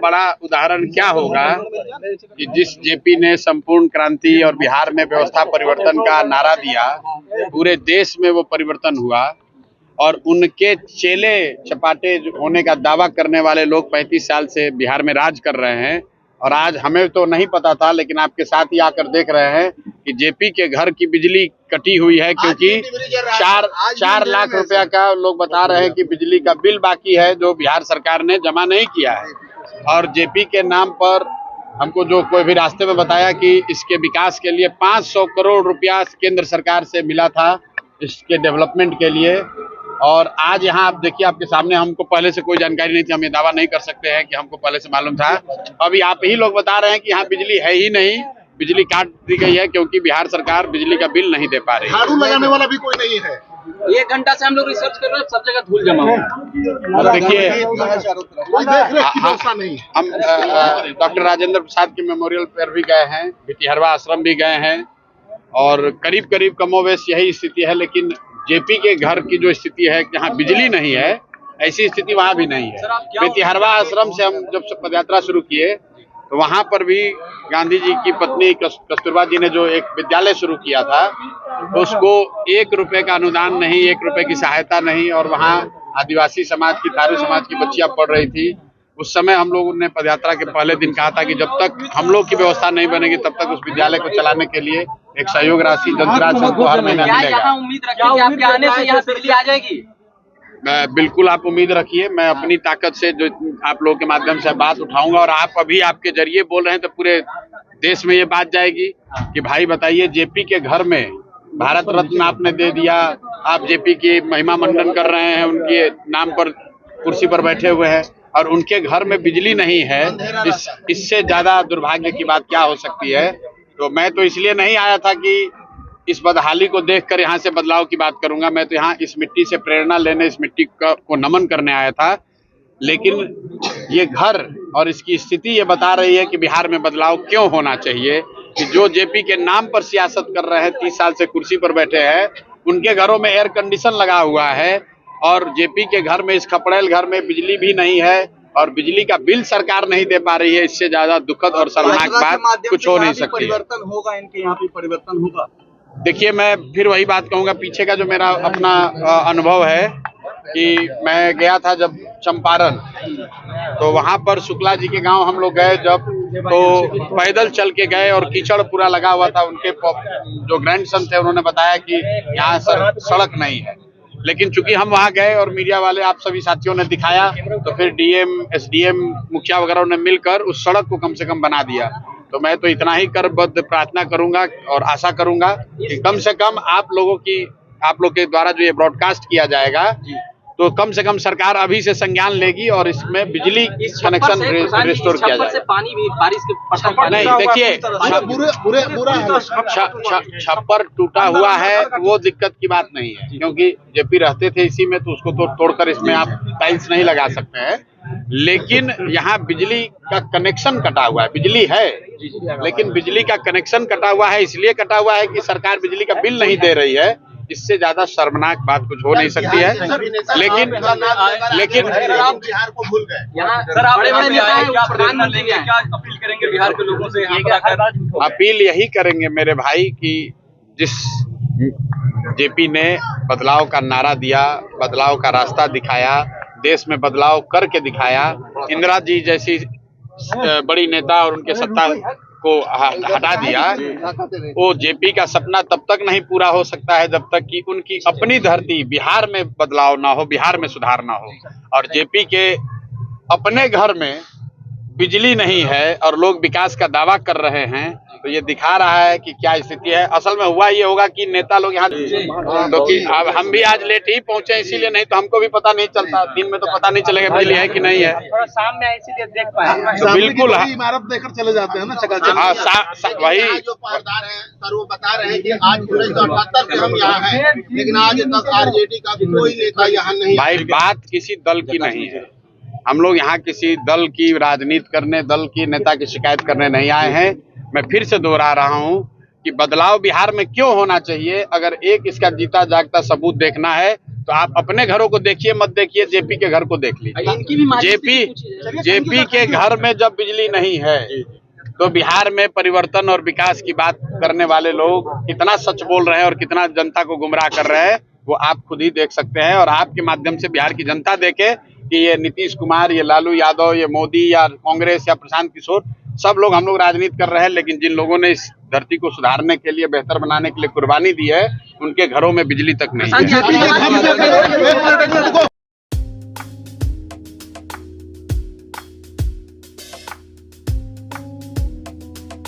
बड़ा उदाहरण क्या होगा कि जिस जेपी ने संपूर्ण क्रांति और बिहार में व्यवस्था परिवर्तन का नारा दिया, पूरे देश में वो परिवर्तन हुआ और उनके चेले चपाटे होने का दावा करने वाले लोग 35 साल से बिहार में राज कर रहे हैं। और आज हमें तो नहीं पता था, लेकिन आपके साथ ही आकर देख रहे हैं कि जेपी के घर की बिजली कटी हुई है, क्योंकि 4 लाख रुपया का लोग बता रहे हैं कि बिजली का बिल बाकी है जो बिहार सरकार ने जमा नहीं किया है। और जेपी के नाम पर हमको जो कोई भी रास्ते में बताया कि इसके विकास के लिए 500 करोड़ रुपया केंद्र सरकार से मिला था इसके डेवलपमेंट के लिए। और आज यहाँ आप देखिए, आपके सामने, हमको पहले से कोई जानकारी नहीं थी, हम ये दावा नहीं कर सकते हैं कि हमको पहले से मालूम था। अभी आप ही लोग बता रहे हैं कि यहाँ बिजली है ही नहीं, बिजली काट दी गई है क्योंकि बिहार सरकार बिजली का बिल नहीं दे पा रही है। झाड़ू लगाने वाला भी कोई नहीं है। 1 घंटा से हम लोग रिसर्च कर रहे हैं, सब जगह धूल जमा हुआ है। देखिए, हम डॉक्टर राजेंद्र प्रसाद के मेमोरियल पर भी गए हैं, भितिहरवा आश्रम भी गए हैं और करीब करीब कमोवेश यही स्थिति है। लेकिन जेपी के घर की जो स्थिति है, जहाँ बिजली नहीं है, ऐसी स्थिति वहाँ भी नहीं है। भितिहरवा आश्रम से हम जब पदयात्रा शुरू किए तो वहाँ पर भी गांधी जी की पत्नी कस्तूरबा जी ने जो एक विद्यालय शुरू किया था, उसको 1 रुपए का अनुदान नहीं, 1 रुपए की सहायता नहीं, और वहाँ आदिवासी समाज की, थारू समाज की बच्चियां पढ़ रही थी। उस समय हम लोगों ने पदयात्रा के पहले दिन कहा था कि जब तक हम लोग की व्यवस्था नहीं बनेगी तब तक उस विद्यालय को चलाने के लिए एक सहयोग राशि जनसुराज को हर महीना मिलेगा। उम्मीद रखिए कि आपके आने से यहाँ बिजली आ जाएगी? बिल्कुल आप उम्मीद रखिए, मैं अपनी ताकत से जो आप लोगों के माध्यम से बात उठाऊंगा और आप अभी आपके जरिए बोल रहे हैं तो पूरे देश में ये बात जाएगी कि भाई बताइए, जेपी के घर में भारत रत्न आपने दे दिया, आप जेपी की महिमा मंडन कर रहे हैं, उनके नाम पर कुर्सी पर बैठे हुए हैं और उनके घर में बिजली नहीं है। इससे ज्यादा दुर्भाग्य की बात क्या हो सकती है। तो मैं तो इसलिए नहीं आया था कि इस बदहाली को देखकर यहाँ से बदलाव की बात करूंगा, मैं तो यहाँ इस मिट्टी से प्रेरणा लेने, इस मिट्टी को नमन करने आया था। लेकिन ये घर और इसकी स्थिति ये बता रही है कि बिहार में बदलाव क्यों होना चाहिए, कि जो जेपी के नाम पर सियासत कर रहे हैं, 30 साल से कुर्सी पर बैठे हैं, उनके घरों में एयर कंडीशन लगा हुआ है और जेपी के घर में, इस खपड़ेल घर में बिजली भी नहीं है और बिजली का बिल सरकार नहीं दे पा रही है। इससे ज्यादा दुखद और शर्मनाक बात कुछ हो नहीं सकती। परिवर्तन होगा, इनके यहाँ पे परिवर्तन होगा। देखिए, मैं फिर वही बात कहूंगा, पीछे का जो मेरा अपना अनुभव है कि मैं गया था जब चंपारण, तो वहां पर शुक्ला जी के गांव हम लोग गए जब, तो पैदल चल के गए और कीचड़ पूरा लगा हुआ था। उनके जो ग्रैंडसन थे उन्होंने बताया कि यहाँ सड़क नहीं है। लेकिन चूंकि हम वहां गए और मीडिया वाले, आप सभी साथियों ने दिखाया, तो फिर डीएम, एसडीएम, मुखिया वगैरह ने मिलकर उस सड़क को कम से कम बना दिया। तो मैं तो इतना ही करबद्ध प्रार्थना करूंगा और आशा करूंगा कि कम से कम आप लोग के द्वारा जो ये ब्रॉडकास्ट किया जाएगा, तो कम से कम सरकार अभी से संज्ञान लेगी और इसमें बिजली कनेक्शन रिस्टोर किया जाएगा। पानी भी बारिश के नहीं, देखिए, छप्पर टूटा हुआ है वो दिक्कत की बात नहीं है, क्योंकि जेपी रहते थे इसी में, तो उसको तो तोड़कर इसमें आप टाइल्स नहीं लगा सकते हैं। लेकिन यहाँ बिजली का कनेक्शन कटा हुआ है, बिजली है लेकिन बिजली का कनेक्शन कटा हुआ है। इसलिए कटा हुआ है कि सरकार बिजली का बिल नहीं दे रही है। इससे ज्यादा शर्मनाक बात कुछ हो नहीं सकती है। लेकिन बिहार को भूल गए। सर, आप प्रधानमंत्री क्या अपील करेंगे बिहार के लोगों से? अपील यही करेंगे मेरे भाई कि जिस जेपी ने बदलाव का नारा दिया, बदलाव का रास्ता दिखाया, देश में बदलाव करके दिखाया, इंदिरा जी जैसी बड़ी नेता और उनके सत्ता को हटा दिया, वो जेपी का सपना तब तक नहीं पूरा हो सकता है जब तक कि उनकी अपनी धरती बिहार में बदलाव ना हो, बिहार में सुधार ना हो। और जेपी के अपने घर में बिजली नहीं है और लोग विकास का दावा कर रहे हैं, तो ये दिखा रहा है कि क्या स्थिति है। असल में हुआ ये होगा कि नेता लोग यहाँ, क्योंकि अब हम भी आज लेट ही पहुंचे, इसीलिए, नहीं तो हमको भी पता नहीं चलता, दिन में तो पता नहीं चलेगा बिजली है कि नहीं है। थोड़ा शाम में इसीलिए देख पाए, तो बिल्कुल इमारत देखकर चले जाते हैं ना, वही जो पासदार है सर, वो बता रहे हैं कि आज 1978 से हम यहाँ हैं, लेकिन आज तक आरजेडी का कोई नेता यहाँ नहीं। भाई, बात किसी दल की नहीं है। हम लोग यहाँ किसी दल की राजनीति करने, दल की नेता की शिकायत करने नहीं आए हैं। मैं फिर से दोहरा रहा हूँ कि बदलाव बिहार में क्यों होना चाहिए। अगर एक इसका जीता जागता सबूत देखना है तो आप अपने घरों को देखिए, मत देखिए जेपी के घर को देख लीजिए। इनकी भी जेपी के घर में जब बिजली नहीं है तो बिहार में परिवर्तन और विकास की बात करने वाले लोग कितना सच बोल रहे हैं और कितना जनता को गुमराह कर रहे हैं वो आप खुद ही देख सकते हैं। और आपके माध्यम से बिहार की जनता देखे कि ये नीतीश कुमार, ये लालू यादव, ये मोदी या कांग्रेस या प्रशांत किशोर, सब लोग हम लोग राजनीति कर रहे हैं, लेकिन जिन लोगों ने इस धरती को सुधारने के लिए, बेहतर बनाने के लिए कुर्बानी दी है, उनके घरों में बिजली तक नहीं है।